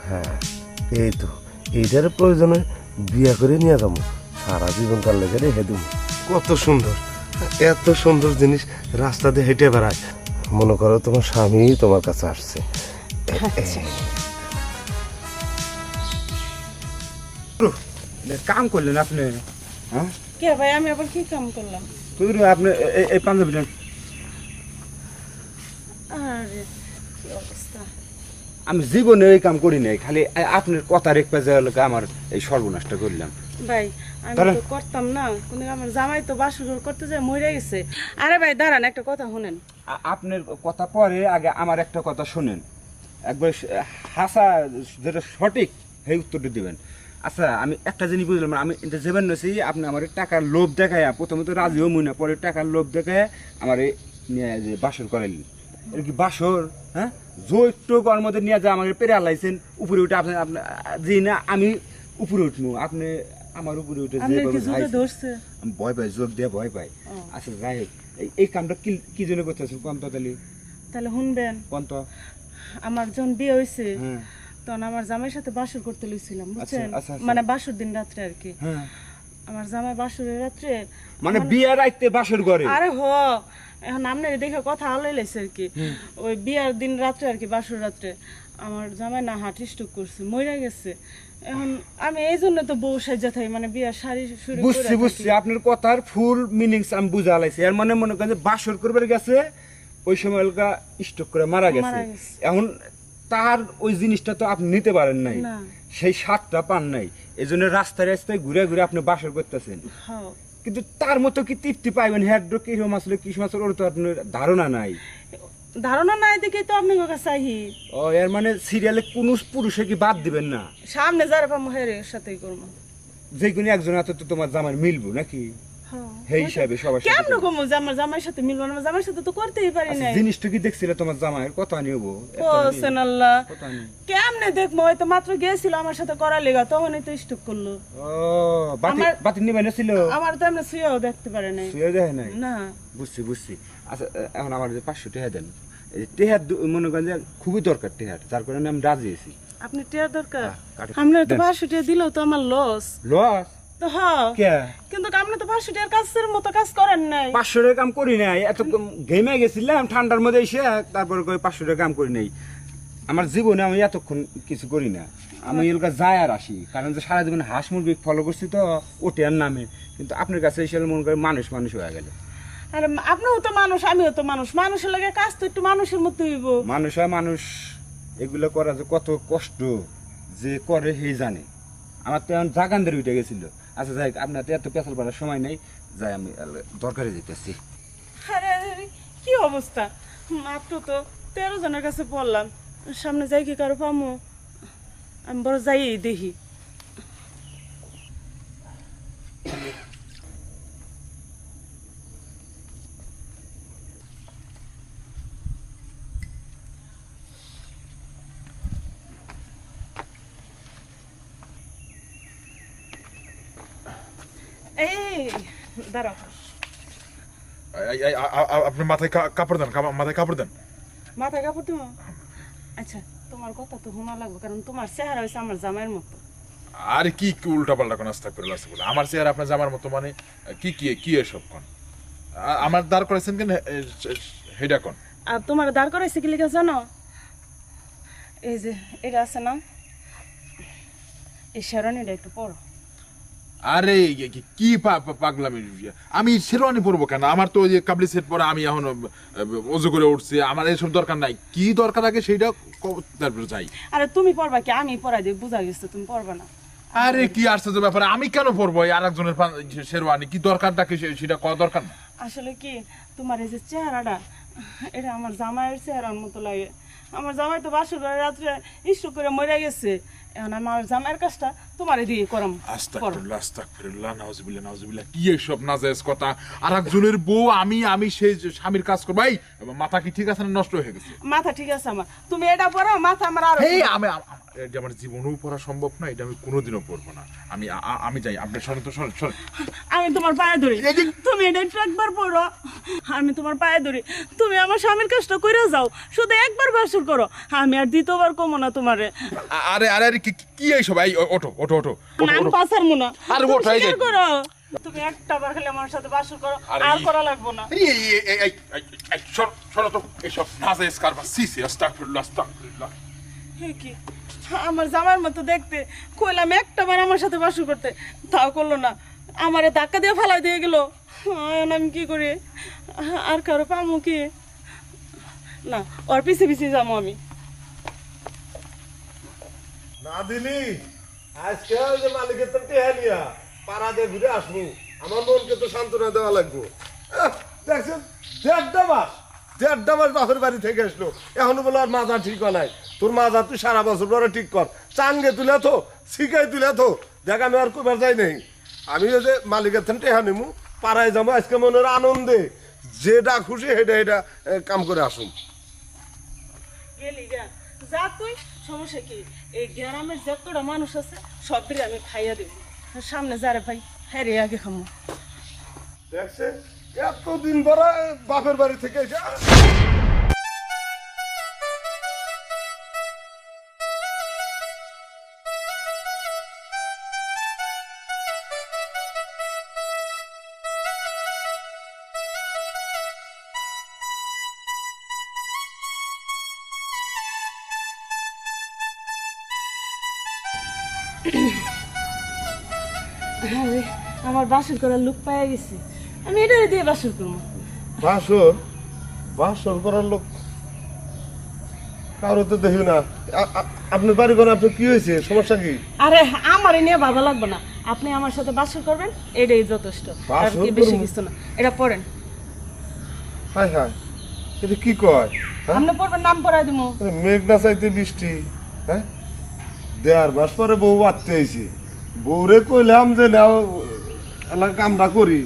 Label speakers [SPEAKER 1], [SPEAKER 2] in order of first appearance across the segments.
[SPEAKER 1] হ্যাঁ এই তো এইটার প্রয়োজনে বিয়া করে নিয়ে যাবো, সারা জীবন তার লেগে রেখে দেবো। কত সুন্দর, এত সুন্দর জিনিস রাস্তা দিয়ে হেঁটে বেড়ায়, মনে করো তোমার স্বামী তোমার কাছে আসছে।
[SPEAKER 2] কাম করলেন আপনি? হ্যাঁ
[SPEAKER 3] কে ভাই, আমি আবার কি কাম করলাম?
[SPEAKER 2] আপনি এই পাঞ্জাবিটা
[SPEAKER 3] আরে কি অবস্থা!
[SPEAKER 2] আমি জীবনে এই কাম করি নাই, খালি আপনার কথা রেখে যাওয়ার আমার এই সর্বনাশটা করলাম।
[SPEAKER 3] ভাই আমি তো করতাম না, কিন্তু আমার জামাই তো বাসর করতে যায় মরে গেছে। আরে ভাই দাঁড়ান, একটা কথা শুনেন।
[SPEAKER 2] আপনার কথা পরে আগে আমার একটা কথা শুনেন, একবার হাসা যেটা সঠিক সেই উত্তরটা দিবেন। আচ্ছা আমি একটা জিনিস বুঝলাম, আমি এটা যেবেন নছি আপনি আমার টাকার লোভ দেখায়, প্রথমে তো রাজিও মুই না, পরে টাকার লোভ দেখায় আমার নিয়ে যে বাসর করাইলেন। এটা কি বাসর? হ্যাঁ জৈট্যকর মধ্যে নিয়ে যা আমাকে পেরে আলাইছেন, উপরে উঠে আপনি আপনি যে না আমি উপরে উঠবো, আপনি আমার উপরে উঠে
[SPEAKER 3] আপনি কি জোরে ধরছে?
[SPEAKER 2] আমি ভয় পাই, যোগ দিয়ে ভয় পাই। আচ্ছা যাই হোক, এই কামটা কি কি জন্য করতেছেন কোন তো?
[SPEAKER 3] তাহলে শুনবেন,
[SPEAKER 2] কোন তো?
[SPEAKER 3] আমার যখন বিয়ে হয়েছে
[SPEAKER 2] হ্যাঁ
[SPEAKER 3] তখন আমার জামাইয়ের সাথে বাসর করতে লইছিলাম, বুঝছেন?
[SPEAKER 2] আচ্ছা, আচ্ছা।
[SPEAKER 3] মানে বাসর দিন রাত্রে আর কি।
[SPEAKER 2] হ্যাঁ
[SPEAKER 3] আমার জামাই বাসরের রাত্রে
[SPEAKER 2] মানে বিয়ে রাইতে বাসর করে?
[SPEAKER 3] আরে হ, এখন আপনার দেখে কথা আলাই লাইছে আর কি। ওই বিয়ার দিন রাত্রে আর কি, বাসর রাত্রে আমার জামাই না হার্ট স্ট্রোক করছে, মরে গেছে। এখন আমি এই জন্য তো বউ সাজ্জা থাই, মানে বিয়ার শাড়ি শুরু
[SPEAKER 2] বুঝছি বুঝছি, আপনার কথার ফুল মিনিংস আমি বুঝা লাইছি। এর মানে মনে করেন যে বাসর করবার গেছে, ওই সময় এলাকা স্ট্রোক করে মারা গেছে। এখন তার ওই জিনিসটা তো আপনি নিতে পারেন নাই,
[SPEAKER 3] না।
[SPEAKER 2] সেই স্বাদটা পান নাই, এই জন্য রাস্তায় রাস্তায় ঘুরে ঘুরে আপনি বাসর করতেছেন।
[SPEAKER 3] হ্যাঁ।
[SPEAKER 2] কিন্তু তার মতো কি তৃপ্তি পাইবেন? হেড্র কিরম আসলে কি আসলে ওর তো আপনার ধারণা নাই।
[SPEAKER 3] ধারণা নাই দেখেই তো আপনি কাছে চাহি।
[SPEAKER 2] ও এর মানে সিরিয়ালে কোন পুরুষে কি বাদ দিবেন না?
[SPEAKER 3] সামনে যারা পাবো হের সাথেই করবো।
[SPEAKER 2] যে কোনো একজন হাতে তো তোমার জামার মিলবো নাকি?
[SPEAKER 3] হ্যাঁ।
[SPEAKER 2] সেই হিসাবে সবার সাথে
[SPEAKER 3] কেমন কমো যে আমার জামাইয়ের সাথে মিলবো না? আমার জামাইয়ের সাথে তো করতেই পারি
[SPEAKER 2] আচ্ছা,
[SPEAKER 3] নাই।
[SPEAKER 2] জিনিসটা কি দেখছিলে তোমার জামাইয়ের? কথা নিবো
[SPEAKER 3] হোসেন আল্লাহ,
[SPEAKER 2] কথা নেই।
[SPEAKER 3] কেমনে দেখবো? হয়তো মাত্র গেছিল আমার সাথে করার লেগা, তখনই তো স্টক করলো।
[SPEAKER 2] ও বাতি বাতি নিবে না ছিল?
[SPEAKER 3] আমার তো এমনি শুয়েও দেখতে পারে নাই।
[SPEAKER 2] শুয়ে যায় নাই?
[SPEAKER 3] না।
[SPEAKER 2] বুঝছি বুঝছি। আচ্ছা এখন আমার যে 500 টাকা দেন, এই টেহার মনে করেন যে খুবই দরকার টেহার, যার কারণে আমি রাজি আছি।
[SPEAKER 3] আপনি টিয়ার দরকার?
[SPEAKER 2] কাটে।
[SPEAKER 3] আপনার তো
[SPEAKER 2] দেন।
[SPEAKER 3] 500 টাকা দিলেও তো আমার লস।
[SPEAKER 2] লস?
[SPEAKER 3] তো হ্যাঁ,
[SPEAKER 2] কে?
[SPEAKER 3] কিন্তু আপনি তো 500 টাকার কাজের মতো কাজ করেন নাই।
[SPEAKER 2] 500 টাকা কাম করি নাই, এত ঘেমে গেছিলাম ঠান্ডার মধ্যে এসে, তারপর 500 টাকা কাম করি নাই। আমার জীবনে আমি এতক্ষণ কিছু করি না, আমি এলাকা যাই আর আসি, কারণ যে সারা জীবন হাঁস মুরগি ফলো করছি তো ওটার নামে। কিন্তু আপনার কাছে এসে মনে করে মানুষ মানুষ হয়ে গেল।
[SPEAKER 3] আরে আপনিও তো মানুষ, আমিও তো মানুষ, মানুষের লাগে কাজ তো একটু মানুষের মতো হইব।
[SPEAKER 2] মানুষ হয় মানুষ, এগুলো করা যে কত কষ্ট যে করে সেই জানে। আমার তো এখন জাগানদের উঠে গেছিল। আচ্ছা যাই, আপনার তো এত পেছাল পড়ার সময় নেই, যাই আমি দরকারে যেতেছি।
[SPEAKER 3] আরে আরে, কি অবস্থা! মাত্র তো 13 জনের কাছে পড়লাম, সামনে যাই কি কারো পামো? আমি বড় যাই দেখি। এই দাঁড়াও।
[SPEAKER 4] আপনি মাথায় কাপড় দেন, মাথায় কাপড় দেন।
[SPEAKER 3] মাথায় কাপড় দিব? আচ্ছা, তোমার কথা তো শোনা লাগবে, কারণ তোমার চেহারা হয়েছে আমার জামাইয়ের মতো।
[SPEAKER 4] আরে কি উল্টা পাল্টা কোন আস্তা করে লাস্তা বলে, আমার চেহারা আপনার জামার মতো মানে কি কি কি এসব কোন? আমার দাঁড় করাইছেন কেন হেডা কোন?
[SPEAKER 3] আর তোমার দাঁড় করাইছে কি লিখে জানো? এই যে এটা আছে না, এই শেরওয়ানিটা একটু পরো।
[SPEAKER 4] আরে কি পাগলামি! আমি শেরওয়ানি পরবো কেন? আমার তো ওই যে কাবলি সেট পরে আমি এখন অজু করে উঠছি, আমার এসব দরকার নাই। কি দরকার আগে সেইটা তারপরে যাই।
[SPEAKER 3] আরে তুমি পরবা কি? আমি পরাই দিই, বুঝা গেছে তুমি পরবা না।
[SPEAKER 4] আরে কি আশ্চর্য ব্যাপার, আমি কেন পরবো আর একজনের শেরওয়ানি? কি দরকারটা কি সেটা করা দরকার না?
[SPEAKER 3] আসলে কি, তোমার এই যে চেহারাটা, এটা আমার জামাইয়ের চেহারার মতো লাগে। আমার জামাই তো বাসর ঘরে রাত্রে ইস্যু করে মরে গেছে, এখন আমার জামাইয়ের কাজটা তোমার দিয়ে করাম।
[SPEAKER 4] আস্তাগফিরুল্লাহ আস্তাগফিরুল্লাহ, নাউজুবিল্লাহ নাউজুবিল্লাহ, কি এসব নাজায়েজ কথা! আর একজনের বউ আমি সেই স্বামীর কাজ করব? ভাই মাথা কি ঠিক আছে না নষ্ট হয়ে গেছে?
[SPEAKER 3] মাথা ঠিক আছে আমার, তুমি এটা পরো, মাথা আমার আর
[SPEAKER 4] এই আমি এটা আমার জীবনেও পড়া সম্ভব না, এটা আমি কোনোদিনও পড়বো না। আমি যাই, আপনি শোনেন তো, শোনেন শোনেন।
[SPEAKER 3] আমি তোমার পায়ে ধরি, তুমি এটা একটু একবার পড়ো। আমি তোমার পায়ে ধরি, তুমি আমার স্বামীর কাজটা করে যাও, শুধু একবার বাসর করো, আমি আর দ্বিতীয়বার কমো না তোমারে।
[SPEAKER 4] আরে আরে আরে কি এইসব? এই ওঠো ওঠো ওঠো
[SPEAKER 3] আমি পাসার মুনা,
[SPEAKER 4] আরে
[SPEAKER 3] তুমি
[SPEAKER 4] ওঠো, এই যে।
[SPEAKER 3] স্বীকার করো, তুমি একটা বার খালি আমার সাথে বাসর করো, আর করা লাগবো না।
[SPEAKER 4] শোনো তো, এইসব নাজে স্কারবা, সিসি আস্তাগফিরুল্লাহ আস্তাগফিরুল্লাহ।
[SPEAKER 3] হে কি, আমার জামার মতো দেখতে, কইলাম একটা বার আমার সাথে বাসর করতে, তাও করলো না, আমারে ধাক্কা দিয়ে ফালাই দিয়ে গেল। আমি কি করি, আর কারো পামু কি? না, ওর পিছে পিছিয়ে যাবো আমি।
[SPEAKER 1] না দিলি আজকে ওই যে মালিকের তো টেহা নিয়া পাড়াতে ঘুরে আসবো, আমার মনকে তো সান্ত্বনা দেওয়া লাগবো। দেখছেন, দেড়টা মাস বাপের বাড়ি থেকে আসলো, এখনো বলে আর মাজা ঠিক হয় নাই। তোর মাজা তুই সারা বছর পরে ঠিক কর, চাঙ্গে তুলে তো, শিখাই তুলে তো, দেখ আমি আর কবার যাই নেই। আমি ওই যে মালিকের থেকে টেহা নিমু, পাড়ায় যাবো আজকে মনের আনন্দে, যেটা খুশি সেটা কাম করে আসুন।
[SPEAKER 3] গেলি গা, যা তুই, সমস্যা কি? এই গ্রামের যতটা মানুষ আছে সবরে আমি খাইয়া দেব, সামনে যারে ভাই হ্যাঁ রে আগে খামো।
[SPEAKER 1] দেখছে এতদিন পরে বাপের বাড়ি থেকে এসে
[SPEAKER 3] আরে, আমার বাসর করার লোক পাইয়া গেছি, আমি এটা দিয়ে বাসর করবো।
[SPEAKER 1] বাসর করার লোক কারো তো দেখি না। আপনার বাড়ি করেন, আপনার কি হয়েছে, সমস্যা কি?
[SPEAKER 3] আরে আমার নিয়ে ভাবা লাগবে না, আপনি আমার সাথে বাসর করবেন, এটাই যথেষ্ট, আর কি বেশি কিছু না। এটা পড়েন।
[SPEAKER 1] হায় হায়, এটা কি কয়? হ্যাঁ?
[SPEAKER 3] আপনি পড়বেন, নাম পড়াই দিব।
[SPEAKER 1] মেঘ না চাইতে বৃষ্টি, হ্যাঁ 1.5 মাস পরে বউ বাড়তে হয়েছে, বউরে কইলাম যে নাও কামটা করি,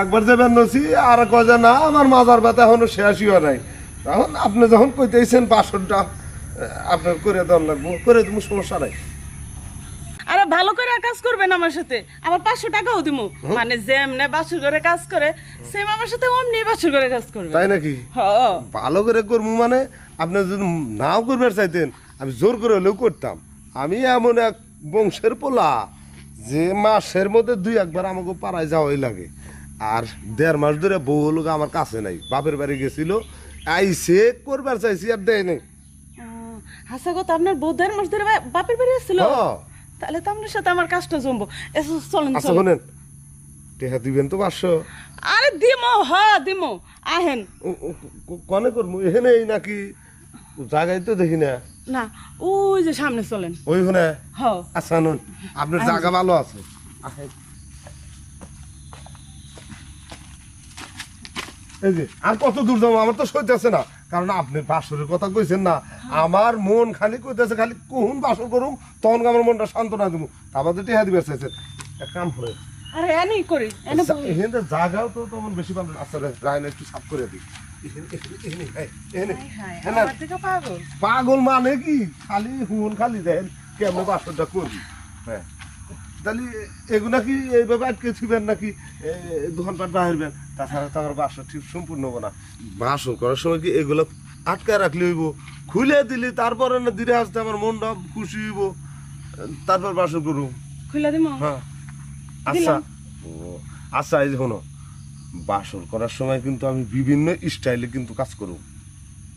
[SPEAKER 1] একবার যে বেরোছি আর কয় যে না আমার মাজার ব্যথা এখনো শেষই হয় নাই। তখন আপনি যখন কইতেছেন বাসনটা আপনার করে দেওয়ার লাগবো, করে দেবো, সমস্যা নাই।
[SPEAKER 3] আরে ভালো করে কাজ করবেন আমার সাথে, আবার 500 টাকাও দিব, মানে যেমনে বাসর করে কাজ করে সেম আমার সাথে অমনি বাসর করে কাজ করবে।
[SPEAKER 1] তাই নাকি?
[SPEAKER 3] হ্যাঁ,
[SPEAKER 1] ভালো করে করবো মানে, আপনি যদি নাও করবার চাইতেন আমি জোর করে হলেও করতাম। আমি এমন এক বংশের পোলা যে মাসের মধ্যে 2-1 বার আমাকে পাড়ায় যাওয়াই লাগে, আর 1.5 মাস ধরে বউ লোক আমার কাছে নাই, বাপের বাড়ি গেছিল, আইসে করবার চাইছি আর দেয় নাই।
[SPEAKER 3] হাসা কথা, আপনার বউ 1.5 মাস ধরে বাপের বাড়ি আসছিল,
[SPEAKER 1] হ্যাঁ।
[SPEAKER 3] তাহলে তো আপনার সাথে আমার কাজটা জমবো। এসো চলেন
[SPEAKER 1] আচ্ছা
[SPEAKER 3] চলেন।
[SPEAKER 1] শোনেন, টেহা দিবেন তো 500?
[SPEAKER 3] আরে দিমো, হ্যাঁ দিমো, আহেন।
[SPEAKER 1] কনে করবো এখানে নাকি জায়গায় তো দেখি না?
[SPEAKER 3] না, ওই যে সামনে চলেন।
[SPEAKER 1] ওইখানে?
[SPEAKER 3] হ্যাঁ।
[SPEAKER 1] আচ্ছা নুন, আপনার জায়গা ভালো আছে। এই যে আর কত দূর যাবো, আমার তো সইতেছে না, কারণ আপনি বাসরের কথা কইছেন না, আমার মন খালি কইতেছে খালি কখন বাসর করুম, তখন আমার মনটা সান্ত্বনা দেবো, তারপর তো টেহা দিবে চাইছেন। এক কাম করে
[SPEAKER 3] আরে এনে করি, এনে বসি।
[SPEAKER 1] এখানে জায়গাও তো তেমন বেশি ভালো। আচ্ছা রায়না একটু সাফ করে দিই।
[SPEAKER 3] আমার থেকে পাগল।
[SPEAKER 1] পাগল মানে কি, খালি হুন খালি দেন কেমন বাসরটা করবি। হ্যাঁ, তাহলে এগুলা কি এইভাবে আটকে ছিবেন নাকি দোকানপাট বাহিরবেন? তাছাড়া তো আমার বাসর ঠিক সম্পূর্ণ হবো না। বাসর করার সময় কি এগুলো আটকায় রাখলে হইব? খুলে দিলি তারপরে না ধীরে আসতে আমার মনটা খুশি হইব, তারপর বাসর করুম।
[SPEAKER 3] খুলে দিমো।
[SPEAKER 1] হ্যাঁ আচ্ছা। ও আচ্ছা, এই যে শোনো, বাসর করার সময় কিন্তু আমি বিভিন্ন স্টাইলে কিন্তু কাজ করব।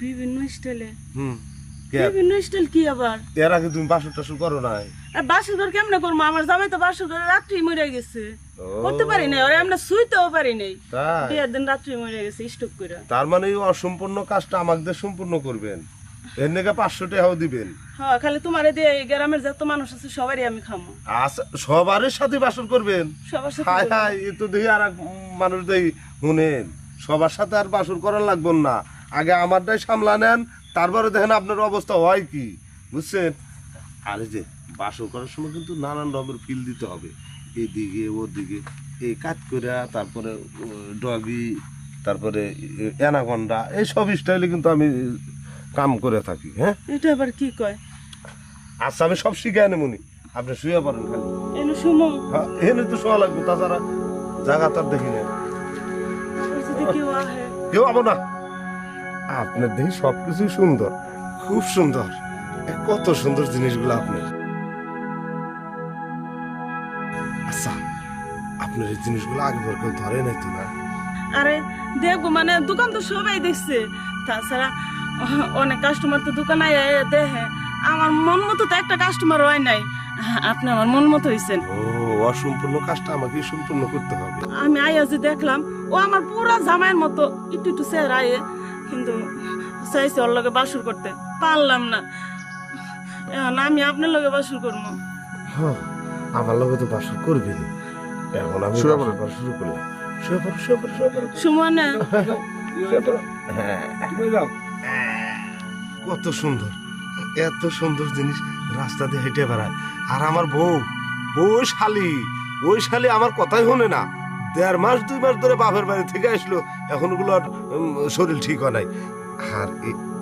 [SPEAKER 3] বিভিন্ন স্টাইলে?
[SPEAKER 1] হুম,
[SPEAKER 3] বিভিন্ন স্টাইল কি আবার?
[SPEAKER 1] এর আগে তুমি বাসর টাসর করো নাই?
[SPEAKER 3] আর বাসর ঘর কেমনে করবো? আমার জামাই তো বাসর ঘরে রাত্রি মরে গেছে,
[SPEAKER 1] ও।
[SPEAKER 3] করতে পারি নাই, ওরে আমরা শুইতেও পারি নাই,
[SPEAKER 1] তাই?
[SPEAKER 3] বিয়ের দিন রাত্রি মরে গেছে স্টক করে।
[SPEAKER 1] তার মানে এই অসম্পূর্ণ কাজটা আমাদের সম্পূর্ণ করবেন, এর নাকি 500 টাকাও দিবেন?
[SPEAKER 3] হ্যাঁ, খালি তোমারে দিয়ে এই গ্রামের যত মানুষ আছে সবারই আমি খামো।
[SPEAKER 1] আচ্ছা, সবার সাথে বাসর করবেন?
[SPEAKER 3] সবার সাথে
[SPEAKER 1] হাই
[SPEAKER 3] করবো।
[SPEAKER 1] হাই, এ তো দেখি আর এক মানুষ দেখি শুনেন, সবার সাথে আর বাসর করার লাগবে না, আগে আমারটাই সামলা নেন, তারপরে দেখেন আপনার অবস্থা হয় কি, বুঝছেন? আর এই যে বাসর করার সময় কিন্তু নানান রকমের ফিল দিতে হবে, এদিকে ওদিকে, এই কাজ করে, তারপরে ডগি, তারপরে অ্যানাকন্ডা, এই সব স্টাইলে কিন্তু আমি কাম করে থাকি। হ্যাঁ,
[SPEAKER 3] এটা আবার কি কয়?
[SPEAKER 1] আচ্ছা আমি সব শিখে আনে মনি, আপনি শুয়ে পড়েন খালি।
[SPEAKER 3] এনে সুমং
[SPEAKER 1] হ্যাঁ এখানে তো শোয়া লাগবে, তাছাড়া জায়গা তো আর দেখি না,
[SPEAKER 3] যদি কেউ আহে।
[SPEAKER 1] কেউ আবো না। আপনার দেখি সবকিছু সুন্দর, খুব সুন্দর, কত সুন্দর জিনিসগুলো আপনার। আচ্ছা আপনার এই জিনিসগুলো আগে পর কেউ ধরে নাই তো না?
[SPEAKER 3] আরে দেখবো মানে দোকান তো সবাই দেখছে, তাছাড়া অনেক কাস্টমার তো দোকানে দেখে। আমার মন মতো তো একটা কাস্টমার হয় নাই, আপনি আমার মন মতো হয়েছেন।
[SPEAKER 1] ও অসম্পূর্ণ কাজটা আমাকে সম্পূর্ণ করতে হবে।
[SPEAKER 3] আমি আইয়া যে দেখলাম ও আমার পুরা জামাইয়ের মতো একটু একটু চেহারা আয়ে, কিন্তু চাইছে ওর লগে বাসুর করতে পারলাম না। এখন আমি আপনার লগে বাসুর করবো।
[SPEAKER 1] হ্যাঁ আমার লগে তো বাসর করবে না। এখন আমি
[SPEAKER 4] শুয়ে
[SPEAKER 1] বাসর
[SPEAKER 4] পড়ো।
[SPEAKER 1] করা শুরু করলাম। শুয়ে পড়ো, শুয়ে পড়ো, শুয়ে পড়ো,
[SPEAKER 3] সুমনে
[SPEAKER 1] শুয়ে পড়ো। হ্যাঁ কত সুন্দর, এত সুন্দর জিনিস রাস্তা দিয়ে হেঁটে বেড়ায়। আর আমার বউ, ওই শালি আমার কথাই শোনে না। 1.5 মাস 2 মাস ধরে বাপের বাড়ি থেকে আসলো, এখন ওগুলো আর শরীর ঠিক হয় নাই। আর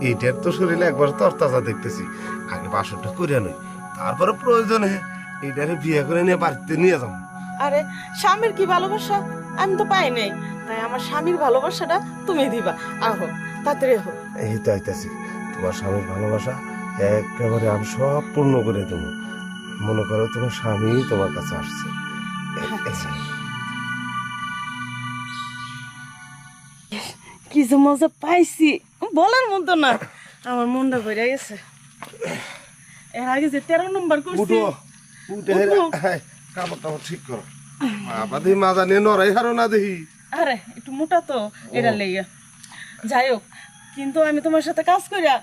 [SPEAKER 1] এইটার তো শরীরে একবার তরতাজা দেখতেছি। আগে বাসরটা করে নই, তারপরে প্রয়োজনে এইটারে বিয়ে করে নিয়ে বাড়িতে নিয়ে যাবো।
[SPEAKER 3] আরে স্বামীর কি ভালোবাসা আমি তো পাই নাই, তাই আমার স্বামীর ভালোবাসাটা তুমি দিবা। আহো তাড়াতাড়ি আহো।
[SPEAKER 1] এই তো আইতাছি, তোমার স্বামীর ভালোবাসা একেবারে আমি সব পূর্ণ করে দেবো। মনে করো তোমার স্বামী তোমার কাছে আসছে।
[SPEAKER 3] কি যে মজা পাইছি বলার মতো না, আমার মনটা ভরে গেছে। এর আগে যে 13 নম্বর করছি।
[SPEAKER 1] উঠো, উঠে কাপড় টাপড় ঠিক করো। বাবা দেখি মাজা নিয়ে নড়াই হারো না দেখি।
[SPEAKER 3] আরে একটু মোটা তো এটা লেগে, যাই হোক কিন্তু আমি তোমার সাথে কাজ করিয়া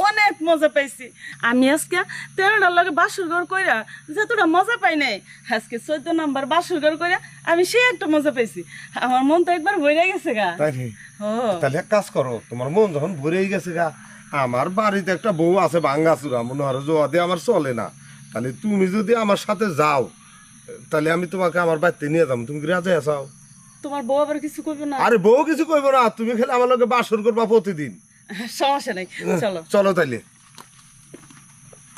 [SPEAKER 3] অনেক মজা পাইছি। আমি আজকে 13টার লগে বাসর ঘর কইরা যতটা মজা পাই নাই, আজকে 14 নাম্বার বাসর ঘর কইরা আমি সে একটা মজা পাইছি। আমার মন তো একবার ভরে গেছে গা।
[SPEAKER 1] তাই রে?
[SPEAKER 3] ও
[SPEAKER 1] তাহলে এক কাজ করো, তোমার মন যখন ভরেই গেছে গা, আমার বাড়িতে একটা বউ আছে ভাঙ্গাচুরা, মনে হয় জোয়াদে আমার চলে না। তাহলে তুমি যদি আমার সাথে যাও, তাহলে আমি তোমাকে আমার বাড়িতে নিয়ে যাবো। তুমি কি রাজি আছো?
[SPEAKER 3] তোমার বউ আবার কিছু করবে না?
[SPEAKER 1] আরে বউ কিছু কইবো না, তুমি খেলে আমার লগে বাসর করবা প্রতিদিন।
[SPEAKER 3] সমস্যা নাই, চলো।
[SPEAKER 1] চলো তাইলে।